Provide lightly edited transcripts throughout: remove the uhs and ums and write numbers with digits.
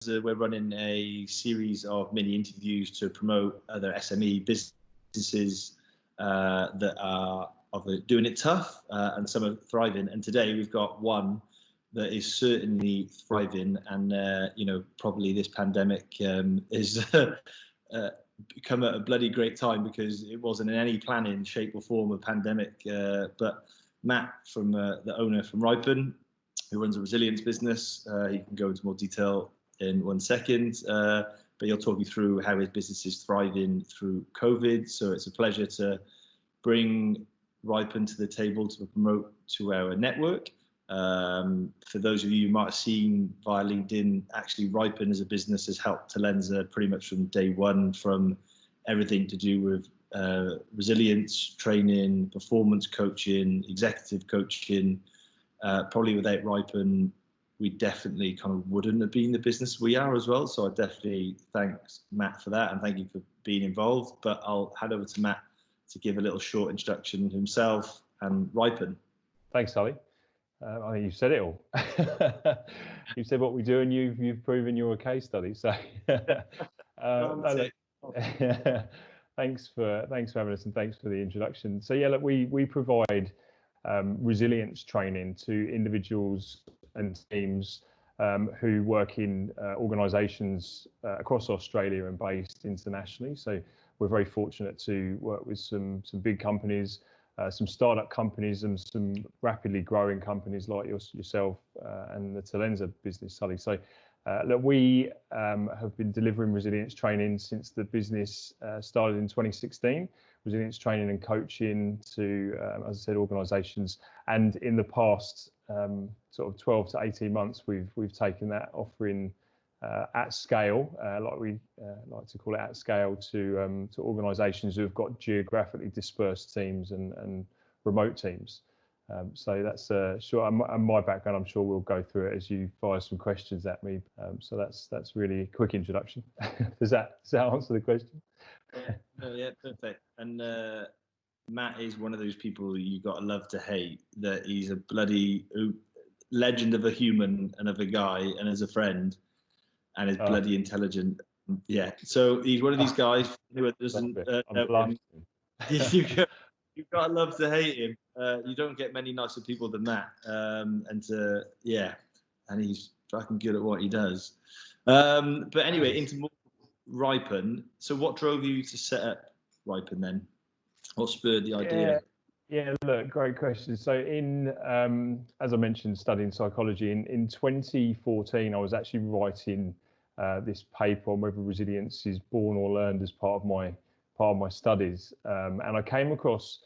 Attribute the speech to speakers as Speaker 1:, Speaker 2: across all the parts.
Speaker 1: Talenza, we're running a series of mini interviews to promote other SME businesses that are doing it tough, and some are thriving. And today we've got one that is certainly thriving, and probably this pandemic is come at a bloody great time, because it wasn't in any planning, shape or form a pandemic. But Matt, from the owner from Ripen, who runs a resilience business, he can go into more detail in 1 second, but he'll talk you through how his business is thriving through COVID. So it's a pleasure to bring Ripen to the table to promote to our network. For those of you who might have seen via LinkedIn, actually Ripen as a business has helped Talenza pretty much from day one, from everything to do with resilience training, performance coaching, executive coaching. Probably without Ripen, we definitely kind of wouldn't have been the business we are as well. So I definitely thank Matt for that, and thank you for being involved. But I'll hand over to Matt to give a little short introduction himself and Ripen.
Speaker 2: Thanks, Sally. I think you've said it all. You've said what we do, and you've proven you're a case study. So thanks for having us, and thanks for the introduction. So yeah, look, we provide resilience training to individuals and teams who work in organisations across Australia and based internationally. So we're very fortunate to work with some big companies, some startup companies, and some rapidly growing companies like yourself and the Talenza business, Sully. So look, we have been delivering resilience training since the business started in 2016. Resilience training and coaching to, as I said, organisations. And in the past sort of 12 to 18 months, we've taken that offering at scale, like we like to call it, at scale, to organisations who have got geographically dispersed teams and remote teams. So that's short. And my background, I'm sure we'll go through it as you fire some questions at me. So that's really a quick introduction. Does that answer the question?
Speaker 1: Yeah, perfect. And Matt is one of those people you got to love to hate. That he's a bloody legend of a human and of a guy, and as a friend, and is bloody intelligent. Yeah. So he's one of these guys who doesn't. You've got to love to hate him. You don't get many nicer people than that. And he's fucking good at what he does. But anyway, into more Ripen. So what drove you to set up Ripen then? What spurred the idea?
Speaker 2: Yeah, look, great question. So in, as I mentioned, studying psychology, in 2014, I was actually writing this paper on whether resilience is born or learned as part of my studies. And I came across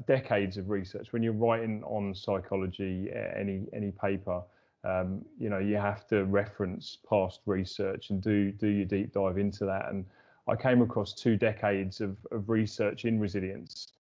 Speaker 2: decades of research. When you're writing on psychology, any paper, you have to reference past research and do your deep dive into that. And I came across 2 decades of research in resilience,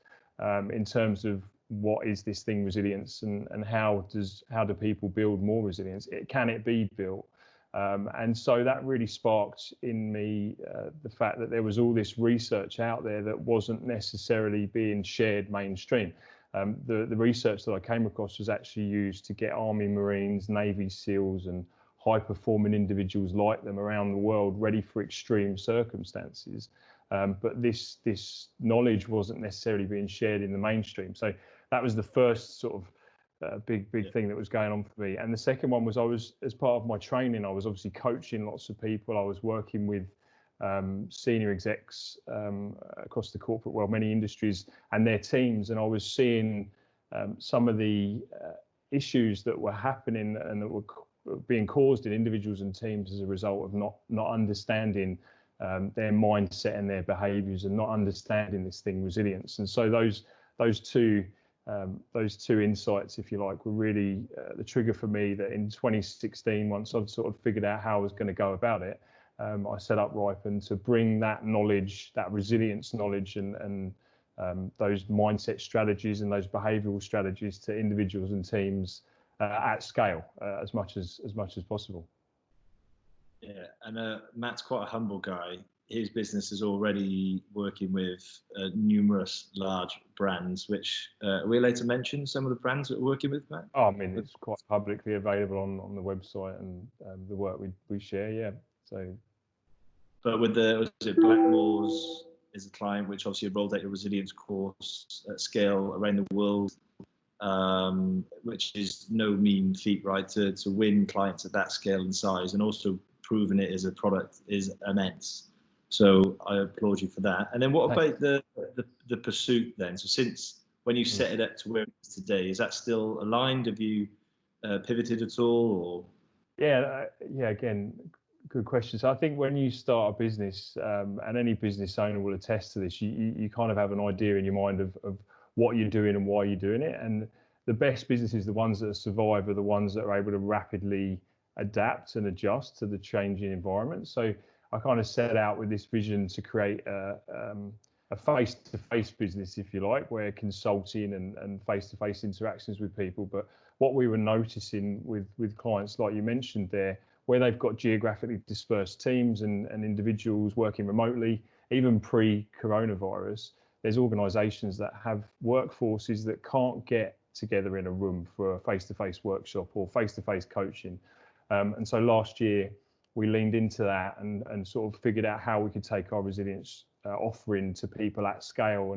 Speaker 2: in terms of what is this thing resilience, and how do people build more resilience? Can it be built? And so that really sparked in me the fact that there was all this research out there that wasn't necessarily being shared mainstream. The research that I came across was actually used to get Army, Marines, Navy SEALs and high-performing individuals like them around the world ready for extreme circumstances. But this knowledge wasn't necessarily being shared in the mainstream. So that was the first sort of big thing that was going on for me. And the second one was, as part of my training, I was obviously coaching lots of people. I was working with senior execs across the corporate world, many industries, and their teams. And I was seeing some of the issues that were happening and that were being caused in individuals and teams as a result of not understanding their mindset and their behaviours, and not understanding this thing resilience. And so those two insights, if you like, were really the trigger for me, that in 2016, once I'd sort of figured out how I was going to go about it, I set up Ripen to bring that knowledge, that resilience knowledge, and those mindset strategies and those behavioural strategies to individuals and teams at scale, as much as possible.
Speaker 1: Yeah, and Matt's quite a humble guy, his business is already working with numerous large brands, which are we allowed to mention some of the brands that we're working with, Matt?
Speaker 2: Oh, I mean, it's quite publicly available on the website and the work we share. Yeah. So.
Speaker 1: But with was it Blackmore's is a client which obviously rolled out a resilience course at scale around the world, which is no mean feat, right? To win clients at that scale and size, and also proving it as a product is immense. So I applaud you for that. And then what about the pursuit then? So since when you set it up to where it is today, is that still aligned? Have you pivoted at all? Or?
Speaker 2: Yeah, again, good question. So I think when you start a business, and any business owner will attest to this, you kind of have an idea in your mind of what you're doing and why you're doing it. And the best businesses, the ones that survive, are the ones that are able to rapidly adapt and adjust to the changing environment. So I kind of set out with this vision to create a face-to-face business, if you like, where consulting and face-to-face interactions with people. But what we were noticing with clients, like you mentioned there, where they've got geographically dispersed teams and individuals working remotely, even pre-coronavirus, there's organisations that have workforces that can't get together in a room for a face-to-face workshop or face-to-face coaching. And so last year, we leaned into that and sort of figured out how we could take our resilience offering to people at scale.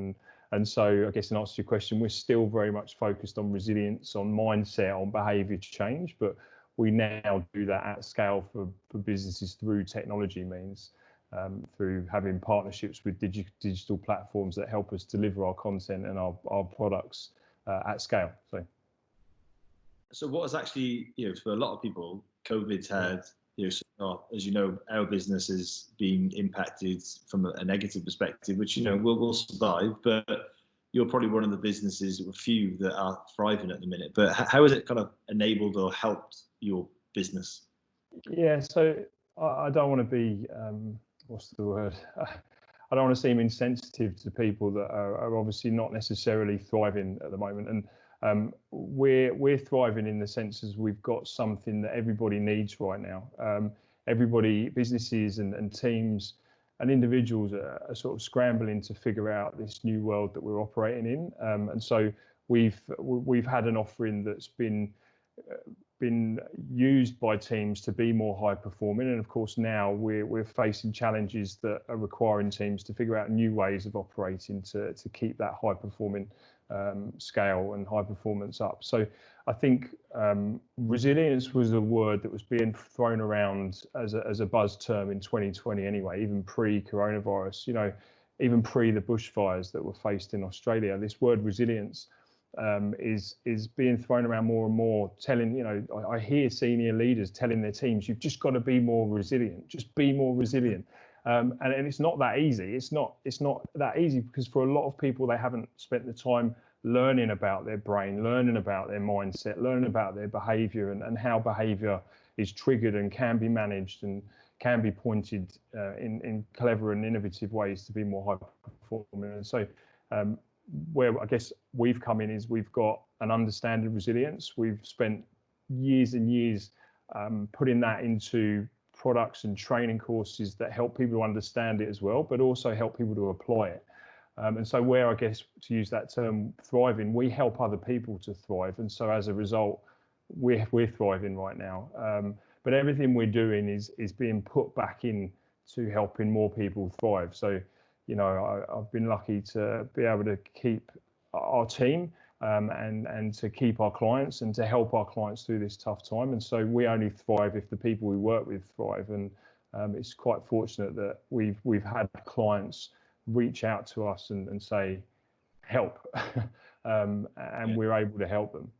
Speaker 2: And so I guess in answer to your question, we're still very much focused on resilience, on mindset, on behaviour change, but we now do that at scale for businesses through technology means, through having partnerships with digital platforms that help us deliver our content and our products at scale.
Speaker 1: So what has actually, for a lot of people, COVID's had, as you know, our business is being impacted from a negative perspective, which, we'll survive, but you're probably one of the businesses, a few that are thriving at the minute. But how has it kind of enabled or helped your business?
Speaker 2: Yeah, so I don't want to be, what's the word? I don't want to seem insensitive to people that are obviously not necessarily thriving at the moment. And we're thriving in the sense as we've got something that everybody needs right now. Everybody, businesses and teams and individuals are sort of scrambling to figure out this new world that we're operating in. And so we've had an offering that's been used by teams to be more high performing, and of course now we're facing challenges that are requiring teams to figure out new ways of operating to keep that high performing scale and high performance up. So I think resilience was a word that was being thrown around as a buzz term in 2020 anyway, even pre-coronavirus, even pre the bushfires that were faced in Australia. This word resilience is being thrown around more and more, telling, I hear senior leaders telling their teams, you've just got to be more resilient, just be more resilient. And it's not that easy. It's not that easy because for a lot of people, they haven't spent the time learning about their brain, learning about their mindset, learning about their behavior and how behavior is triggered and can be managed and can be pointed in clever and innovative ways to be more high performing. And so where I guess we've come in is we've got an understanding of resilience. We've spent years and years putting that into products and training courses that help people to understand it as well, but also help people to apply it. And so where, I guess, to use that term, thriving, we help other people to thrive. And so as a result, we're thriving right now. But everything we're doing is being put back in to helping more people thrive. So, I've been lucky to be able to keep our team and to keep our clients and to help our clients through this tough time. And so we only thrive if the people we work with thrive. And it's quite fortunate that we've had clients reach out to us and say, help, and we're able to help them.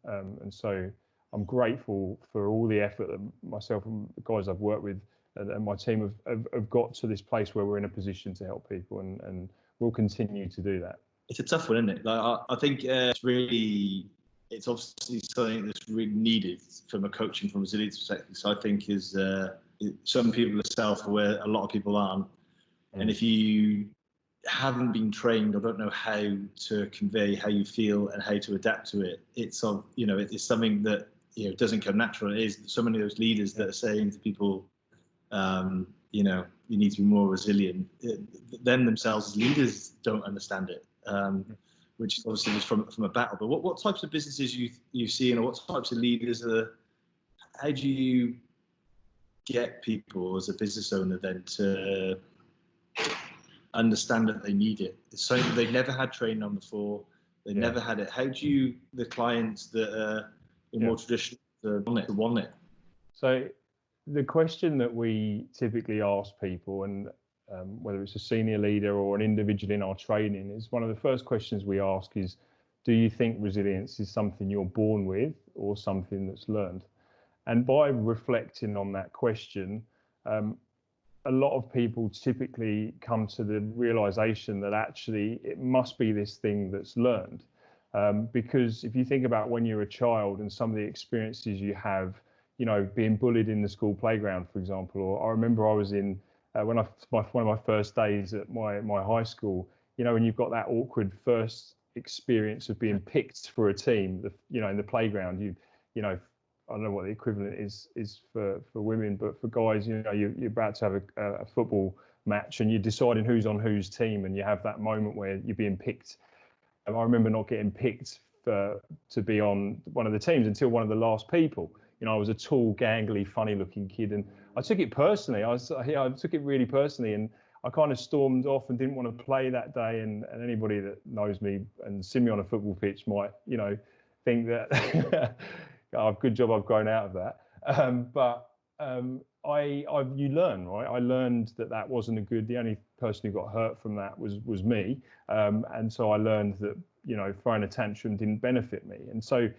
Speaker 2: And so I'm grateful for all the effort that myself and the guys I've worked with and my team have got to this place where we're in a position to help people, and we'll continue to do that.
Speaker 1: It's a tough one, isn't it? Like, I think it's obviously something that's really needed from a coaching, from a resilience perspective. So I think some people are self-aware, a lot of people aren't. And if you haven't been trained or don't know how to convey how you feel and how to adapt to it, it's something that doesn't come natural. It is so many of those leaders that are saying to people, you need to be more resilient. Them themselves as leaders don't understand it, which obviously was from a battle. But what types of businesses you see, and what types of leaders are? How do you get people as a business owner then to understand that they need it? It's something they've never had training on before. They've never had it. How do you, the clients that are more traditional, to want it?
Speaker 2: So the question that we typically ask people, and whether it's a senior leader or an individual in our training, is one of the first questions we ask is, do you think resilience is something you're born with or something that's learned? And by reflecting on that question, a lot of people typically come to the realization that actually it must be this thing that's learned. Because if you think about when you're a child and some of the experiences you have, you know, being bullied in the school playground, for example, or I remember I was in, one of my first days at my high school, you know, when you've got that awkward first experience of being picked for a team, you know, in the playground, you know, I don't know what the equivalent is for women, but for guys, you know, you're about to have a football match and you're deciding who's on whose team, and you have that moment where you're being picked. And I remember not getting picked to be on one of the teams until one of the last people. You know, I was a tall, gangly, funny-looking kid, and I took it personally. I took it really personally, and I kind of stormed off and didn't want to play that day. And anybody that knows me and seen me on a football pitch might, you know, think that oh, good job I've grown out of that. You learn, right? I learned that wasn't a good. The only person who got hurt from that was me, and so I learned that, you know, throwing a tantrum didn't benefit me. And so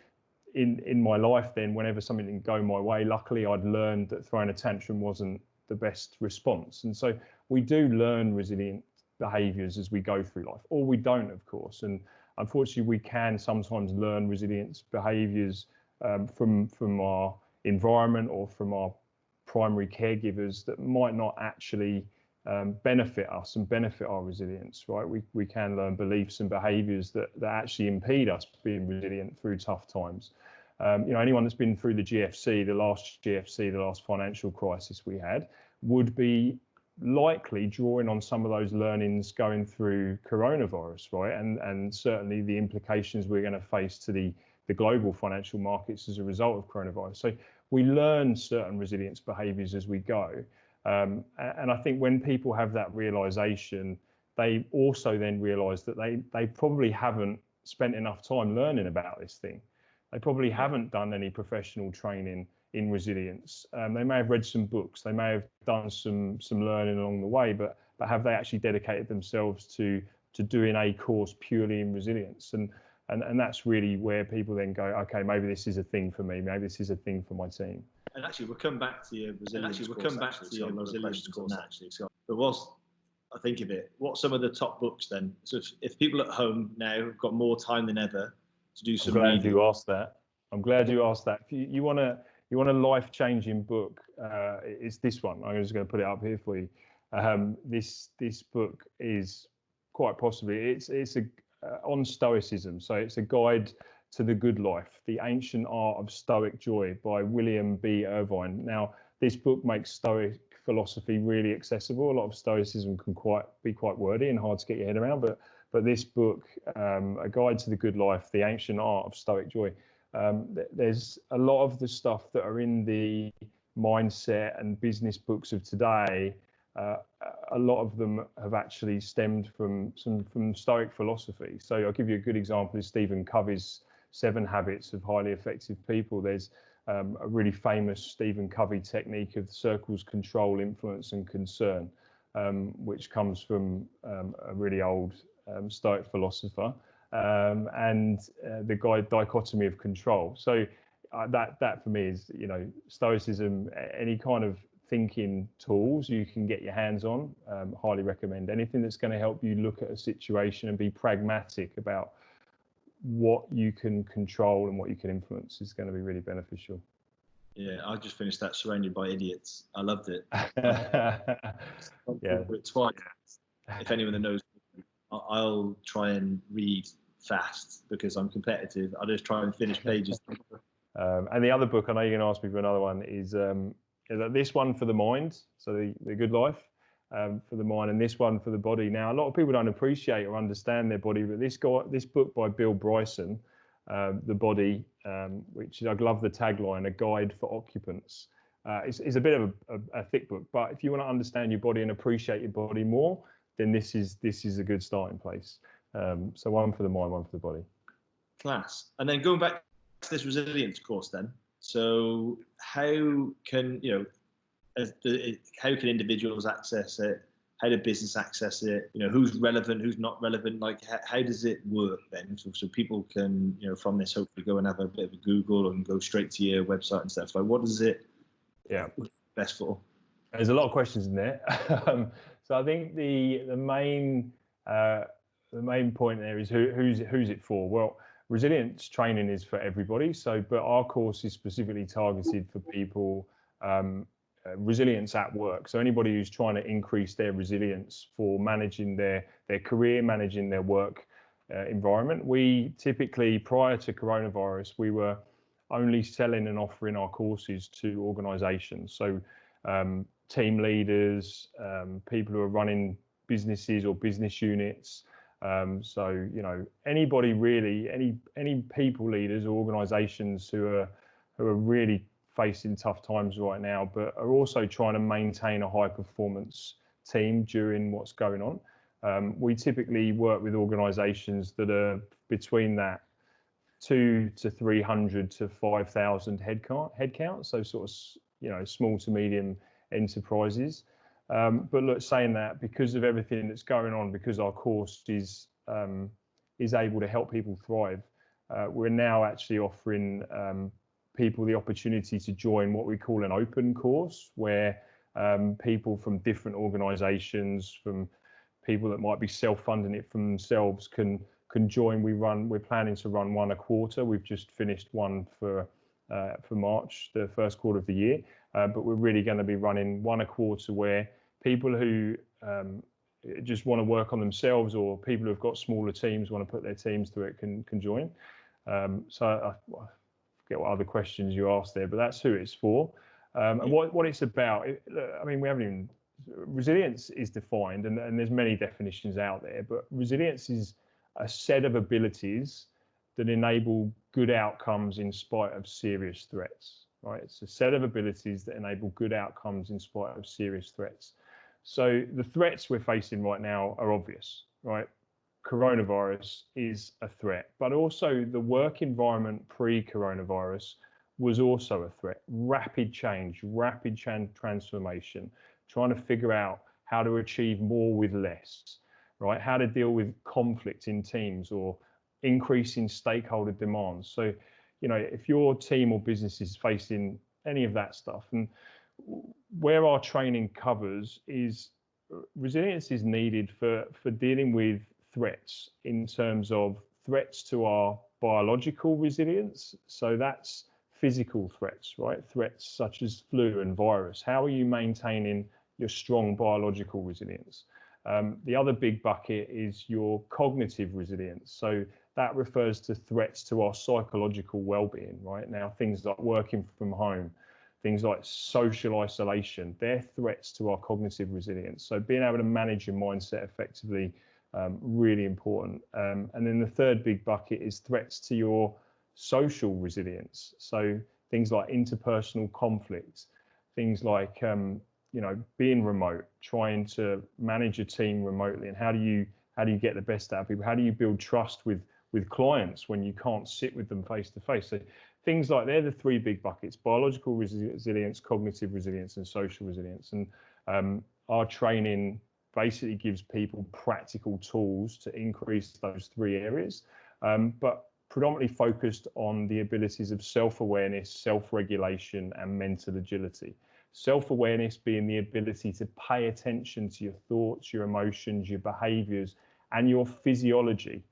Speaker 2: in my life then, whenever something didn't go my way, luckily I'd learned that throwing a tantrum wasn't the best response. And so we do learn resilient behaviors as we go through life, or we don't, of course. And unfortunately, we can sometimes learn resilience behaviors from our environment or from our primary caregivers that might not actually benefit us and benefit our resilience, right? We can learn beliefs and behaviors that actually impede us being resilient through tough times. You know, anyone that's been through the last financial crisis we had, would be likely drawing on some of those learnings going through coronavirus, right? And certainly the implications we're going to face to the global financial markets as a result of coronavirus. So we learn certain resilience behaviors as we go. And I think when people have that realization, they also then realize that they probably haven't spent enough time learning about this thing. They probably haven't done any professional training in resilience. They may have read some books, they may have done some learning along the way, but have they actually dedicated themselves to doing a course purely in resilience? And that's really where people then go, okay, maybe this is a thing for me, maybe this is a thing for my team.
Speaker 1: And actually, we'll come back to your resilience course. Actually, Scott. But whilst I think of it, what are some of the top books then? So if people at home now have got more time than ever to do some reading.
Speaker 2: I'm glad you asked that. If you want a life-changing book, it's this one. I'm just going to put it up here for you. This book is quite possibly it's on Stoicism. So it's a guide to the good life, The Ancient Art of Stoic Joy by William B. Irvine. Now, this book makes Stoic philosophy really accessible. A lot of Stoicism can be quite wordy and hard to get your head around, but this book, A Guide to the Good Life, The Ancient Art of Stoic Joy, there's a lot of the stuff that are in the mindset and business books of today. A lot of them have actually stemmed from Stoic philosophy. So I'll give you a good example is Stephen Covey's 7 Habits of Highly Effective People. There's a really famous Stephen Covey technique of circles, control, influence, and concern, which comes from a really old Stoic philosopher, and the dichotomy of control. So that for me is, you know, Stoicism, any kind of thinking tools you can get your hands on, highly recommend. Anything that's going to help you look at a situation and be pragmatic about what you can control and what you can influence is going to be really beneficial.
Speaker 1: Yeah, I just finished that, Surrounded by Idiots. I loved it.
Speaker 2: Yeah.
Speaker 1: Twice. If anyone that knows, I'll try and read fast because I'm competitive. I'll just try and finish pages.
Speaker 2: And the other book, I know you're going to ask me for another one, is this one for the mind, so the Good Life. for the mind, and this one for the body. Now, a lot of people don't appreciate or understand their body, but this book by Bill Bryson, The Body, which I love the tagline, A Guide for Occupants. It's a bit of a thick book, but if you want to understand your body and appreciate your body more, then this is a good starting place. So one for the mind, one for the body.
Speaker 1: Class. And then going back to this resilience course then, so how can, how can individuals access it? How do business access it? Who's relevant, who's not relevant? Like, how does it work then? So people can, from this, hopefully go and have a bit of a Google and go straight to your website and stuff. Like, what is it best for?
Speaker 2: There's a lot of questions in there. So I think the main point there is who's it for? Well, resilience training is for everybody. But our course is specifically targeted for people, resilience at work. So anybody who's trying to increase their resilience for managing their career, managing their work environment. We typically, prior to coronavirus, we were only selling and offering our courses to organizations. So team leaders, people who are running businesses or business units. So, anybody really, any people leaders or organizations who are really facing tough times right now, but are also trying to maintain a high performance team during what's going on. We typically work with organizations that are between that 200 to 300 to 5,000 headcount. So sort of, small to medium enterprises. But look, saying that, because of everything that's going on, because our course is able to help people thrive, we're now actually offering people the opportunity to join what we call an open course, where people from different organizations, from people that might be self-funding it from themselves, can join. We're planning to run one a quarter. We've just finished one for March, the first quarter of the year, but we're really going to be running one a quarter, where people who just want to work on themselves, or people who've got smaller teams, want to put their teams through it, can join. So I forget what other questions you asked there, but that's who it's for. And what it's about. We haven't even, resilience is defined, and there's many definitions out there, but resilience is a set of abilities that enable good outcomes in spite of serious threats, right? It's a set of abilities that enable good outcomes in spite of serious threats. So the threats we're facing right now are obvious, right? Coronavirus is a threat, but also the work environment pre-coronavirus was also a threat. Rapid change, transformation, trying to figure out how to achieve more with less, right? How to deal with conflict in teams or increasing stakeholder demands. So, if your team or business is facing any of that stuff, and where our training covers is resilience is needed for dealing with threats, in terms of threats to our biological resilience. So that's physical threats, right? Threats such as flu and virus. How are you maintaining your strong biological resilience? The other big bucket is your cognitive resilience. So that refers to threats to our psychological well-being, right? Now, things like working from home, things like social isolation, they're threats to our cognitive resilience. So being able to manage your mindset effectively, really important. And then the third big bucket is threats to your social resilience. So things like interpersonal conflicts, things like being remote, trying to manage a team remotely, and how do you get the best out of people? How do you build trust with clients when you can't sit with them face to face? So things like, they're the three big buckets: biological resilience, cognitive resilience, and social resilience. And our training basically gives people practical tools to increase those three areas, but predominantly focused on the abilities of self-awareness, self-regulation, and mental agility. Self-awareness being the ability to pay attention to your thoughts, your emotions, your behaviors, and your physiology.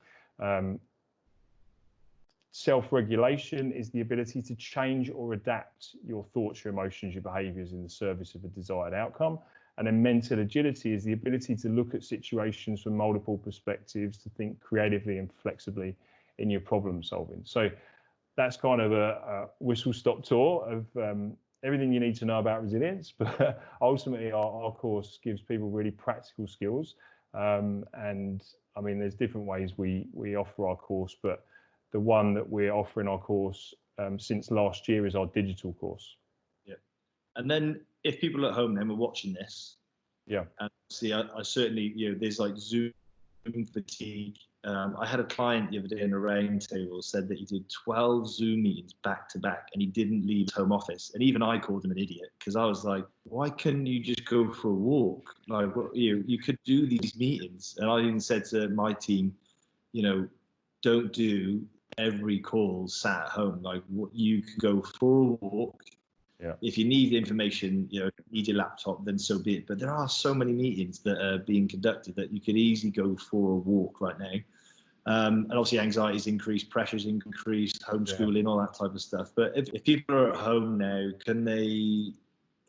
Speaker 2: Self-regulation is the ability to change or adapt your thoughts, your emotions, your behaviors in the service of a desired outcome. And then mental agility is the ability to look at situations from multiple perspectives, to think creatively and flexibly in your problem solving. So that's kind of a whistle-stop tour everything you need to know about resilience, but ultimately our course gives people really practical skills. And I mean, there's different ways we offer our course, but the one that we're offering our course since last year is our digital course.
Speaker 1: Yeah. And then if people at home then are watching this,
Speaker 2: yeah,
Speaker 1: and see, I certainly, there's like Zoom fatigue. I had a client the other day in a round table said that he did 12 Zoom meetings back to back and he didn't leave his home office. And even I called him an idiot because I was like, why couldn't you just go for a walk? Like, you could do these meetings. And I even said to my team, don't do every call sat at home. Like, you could go for a walk.
Speaker 2: Yeah.
Speaker 1: If you need information, need your laptop, then so be it. But there are so many meetings that are being conducted that you could easily go for a walk right now. And obviously anxiety's increased, pressure's increased, homeschooling, all that type of stuff. But if people are at home now,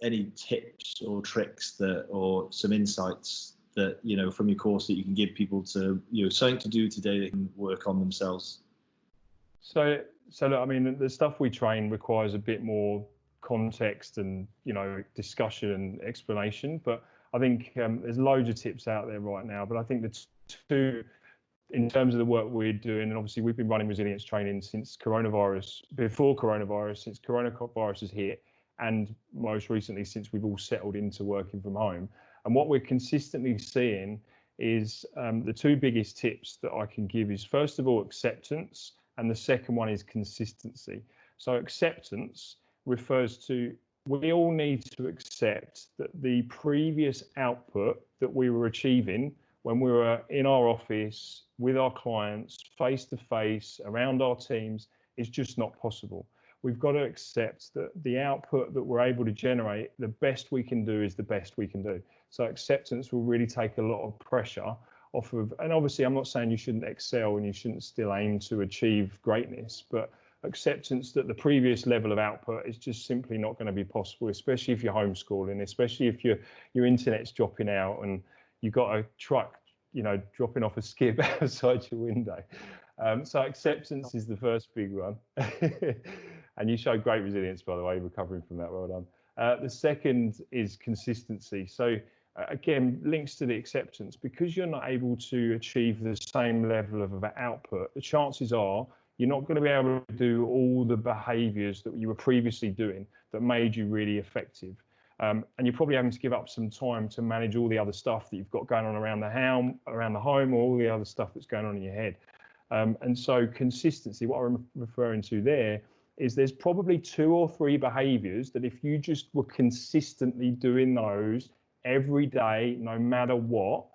Speaker 1: any tips or tricks or some insights that, from your course that you can give people to, something to do today that can work on themselves?
Speaker 2: So look, I mean, the stuff we train requires a bit more context and discussion and explanation, but I think there's loads of tips out there right now. But I think the two, in terms of the work we're doing, and obviously we've been running resilience training since before coronavirus, since coronavirus has hit, and most recently since we've all settled into working from home. And what we're consistently seeing is the two biggest tips that I can give is, first of all, acceptance, and the second one is consistency. So acceptance refers to, we all need to accept that the previous output that we were achieving when we were in our office with our clients, face to face, around our teams, is just not possible. We've got to accept that the output that we're able to generate, the best we can do is the best we can do. So acceptance will really take a lot of pressure off of, and obviously I'm not saying you shouldn't excel and you shouldn't still aim to achieve greatness, but acceptance that the previous level of output is just simply not going to be possible, especially if you're homeschooling, especially if your internet's dropping out and you've got a truck, dropping off a skip outside your window. So acceptance is the first big one. And you showed great resilience, by the way, recovering from that. Well done. The second is consistency. So again, links to the acceptance. Because you're not able to achieve the same level of output, the chances are you're not going to be able to do all the behaviors that you were previously doing that made you really effective. And you're probably having to give up some time to manage all the other stuff that you've got going on around the home, or all the other stuff that's going on in your head. And so consistency, what I'm referring to there, is there's probably 2 or 3 behaviors that if you just were consistently doing those every day, no matter what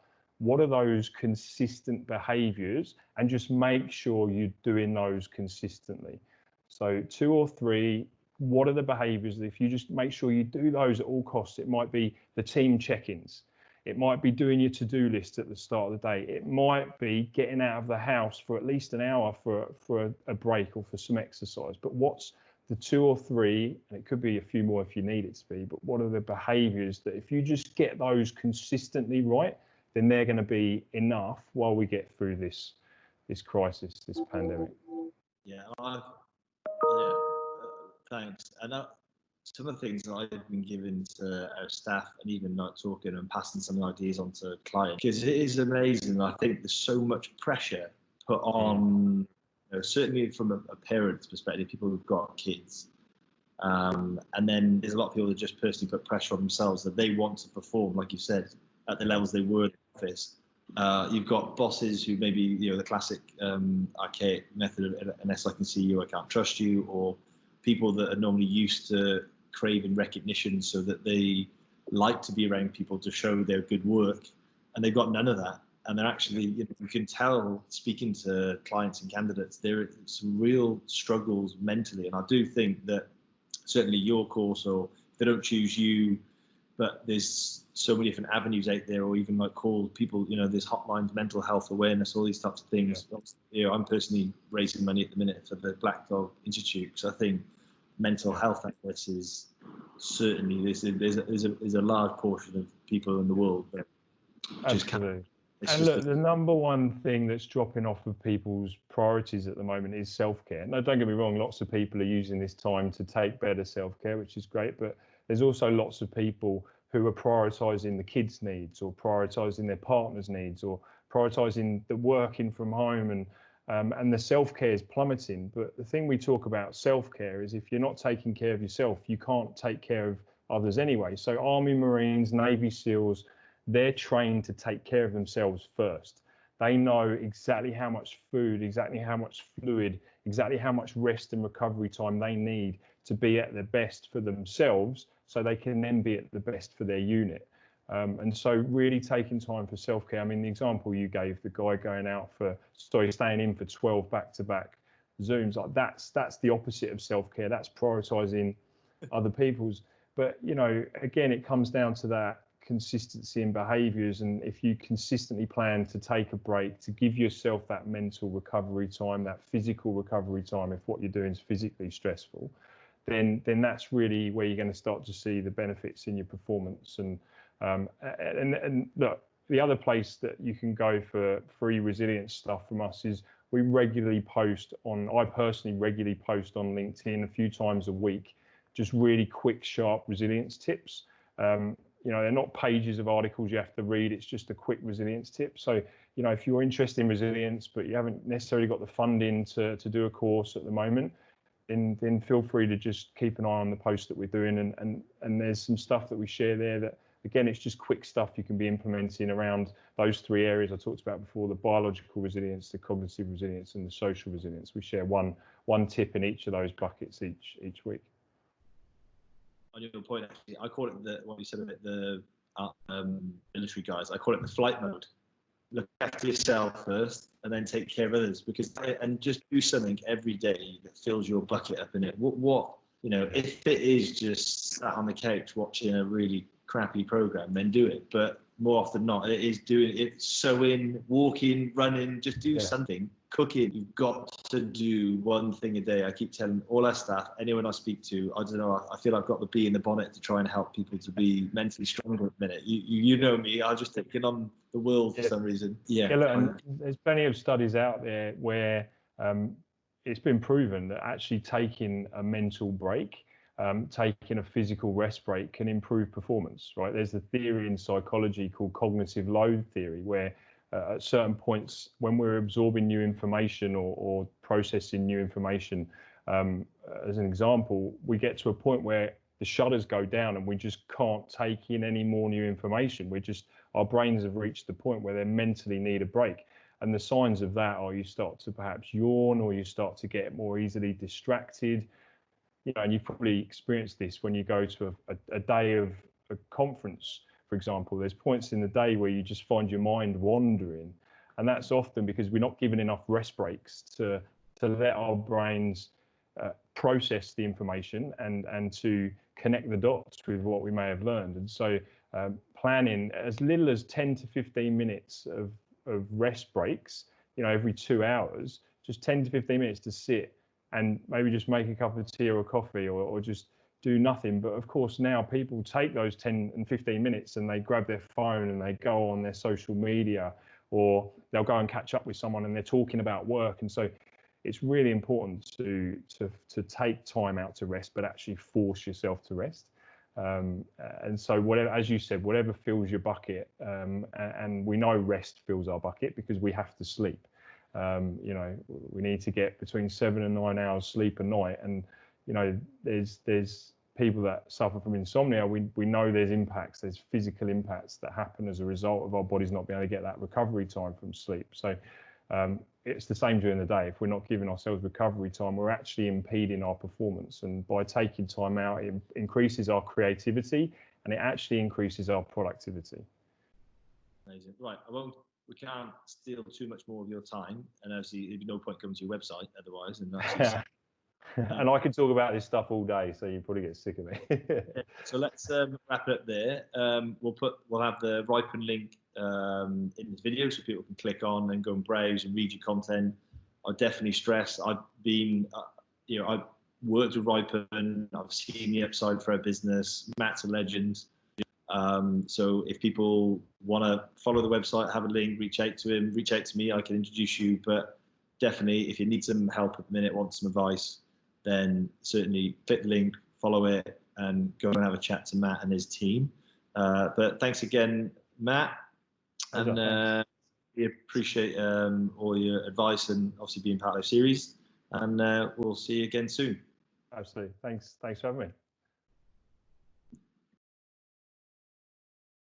Speaker 2: are those consistent behaviors, and just make sure you're doing those consistently. So 2 or 3, what are the behaviors that if you just make sure you do those at all costs? It might be the team check-ins. It might be doing your to-do list at the start of the day. It might be getting out of the house for at least an hour for a break or for some exercise. But what's the 2 or 3, and it could be a few more if you need it to be, but what are the behaviors that if you just get those consistently right, then they're going to be enough while we get through this crisis, this pandemic.
Speaker 1: Yeah, thanks. And some of the things that I've been given to our staff, and even like talking and passing some ideas on to clients, because it is amazing. I think there's so much pressure put on, certainly from a parent's perspective, people who've got kids. And then there's a lot of people that just personally put pressure on themselves that they want to perform, like you said, at the levels they were in the office. You've got bosses who maybe, the classic archaic method of unless I can see you, I can't trust you, or people that are normally used to craving recognition so that they like to be around people to show their good work, and they've got none of that. And they're actually, you can tell, speaking to clients and candidates, there are some real struggles mentally. And I do think that certainly your course, or if they don't choose you, but there's so many different avenues out there, or even like call people, there's hotlines, mental health awareness, all these types of things. Yeah. I'm personally raising money at the minute for the Black Dog Institute, because I think mental health access is certainly, there's a large portion of people in the world that just can't It's
Speaker 2: And
Speaker 1: just
Speaker 2: look, the number one thing that's dropping off of people's priorities at the moment is self-care. No, don't get me wrong, lots of people are using this time to take better self-care, which is great, but there's also lots of people who are prioritizing the kids' needs, or prioritizing their partner's needs, or prioritizing the working from home, and the self-care is plummeting. But the thing we talk about self-care is, if you're not taking care of yourself, you can't take care of others anyway. So Army, Marines, Navy SEALs, they're trained to take care of themselves first. They know exactly how much food, exactly how much fluid, exactly how much rest and recovery time they need to be at their best for themselves, so they can then be at the best for their unit. And so really taking time for self-care. I mean, the example you gave, the guy going out for, staying in for 12 back-to-back Zooms, like that's the opposite of self-care. That's prioritizing other people's. But, you know, again, it comes down to that consistency in behaviors. And if you consistently plan to take a break, to give yourself that mental recovery time, that physical recovery time, if what you're doing is physically stressful, then that's really where you're going to start to see the benefits in your performance. And look, the other place that you can go for free resilience stuff from us is I personally regularly post on LinkedIn a few times a week, just really quick, sharp resilience tips. You know, they're not pages of articles you have to read. It's just a quick resilience tip. So, you know, if you're interested in resilience, but you haven't necessarily got the funding to do a course at the moment, then feel free to just keep an eye on the posts that we're doing. And there's some stuff that we share there that, again, it's just quick stuff you can be implementing around those three areas I talked about before: the biological resilience, the cognitive resilience, and the social resilience. We share one tip in each of those buckets each week.
Speaker 1: On your point, actually, I call it what you said about the military guys. I call it the flight mode. Look after yourself first, and then take care of others. And just do something every day that fills your bucket up in it. What you know, if it is just sat on the couch watching a really crappy program, then do it. But more often than not, it is doing it, sewing, walking, running. Just do something. Cooking. You've got to do one thing a day. I keep telling all our staff, anyone I speak to, I don't know, I feel I've got the bee in the bonnet to try and help people to be mentally stronger at the minute. You know me, I just take on the world for some reason. Yeah.
Speaker 2: Look, and there's plenty of studies out there where it's been proven that actually taking a mental break, taking a physical rest break, can improve performance, right? There's a theory in psychology called cognitive load theory, where at certain points when we're absorbing new information or processing new information, as an example, we get to a point where the shutters go down and we just can't take in any more new information. Our brains have reached the point where they mentally need a break. And the signs of that are you start to perhaps yawn, or you start to get more easily distracted. You know, and you've probably experienced this when you go to a day of a conference, for example. There's points in the day where you just find your mind wandering. And that's often because we're not given enough rest breaks to let our brains process the information and to connect the dots with what we may have learned. And so planning as little as 10 to 15 minutes of rest breaks, you know, every 2 hours, just 10 to 15 minutes to sit and maybe just make a cup of tea or coffee, or just do nothing. But of course, now people take those 10 and 15 minutes and they grab their phone and they go on their social media, or they'll go and catch up with someone and they're talking about work. And so it's really important to take time out to rest, but actually force yourself to rest. And so whatever, as you said, whatever fills your bucket, and we know rest fills our bucket because we have to sleep. You know, we need to get between 7 and 9 hours sleep a night. And, you know, there's people that suffer from insomnia. We know there's physical impacts that happen as a result of our bodies not being able to get that recovery time from sleep. So it's the same during the day. If we're not giving ourselves recovery time, we're actually impeding our performance. And by taking time out, it increases our creativity and it actually increases our productivity.
Speaker 1: Amazing. Right, we can't steal too much more of your time, and obviously there'd be no point coming to your website otherwise.
Speaker 2: And I could talk about this stuff all day, so you probably get sick of me.
Speaker 1: So let's wrap it up there. We'll have the Ripen link in this video so people can click on and go and browse and read your content. I definitely stress I've been, I've worked with Ripen. I've seen the upside for our business. Matt's a legend. So if people want to follow the website, have a link, reach out to him, reach out to me, I can introduce you. But definitely, if you need some help at the minute, want some advice, then certainly click the link, follow it, and go and have a chat to Matt and his team. But thanks again, Matt. And we appreciate all your advice and obviously being part of the series. And we'll see you again soon.
Speaker 2: Absolutely. Thanks for having me.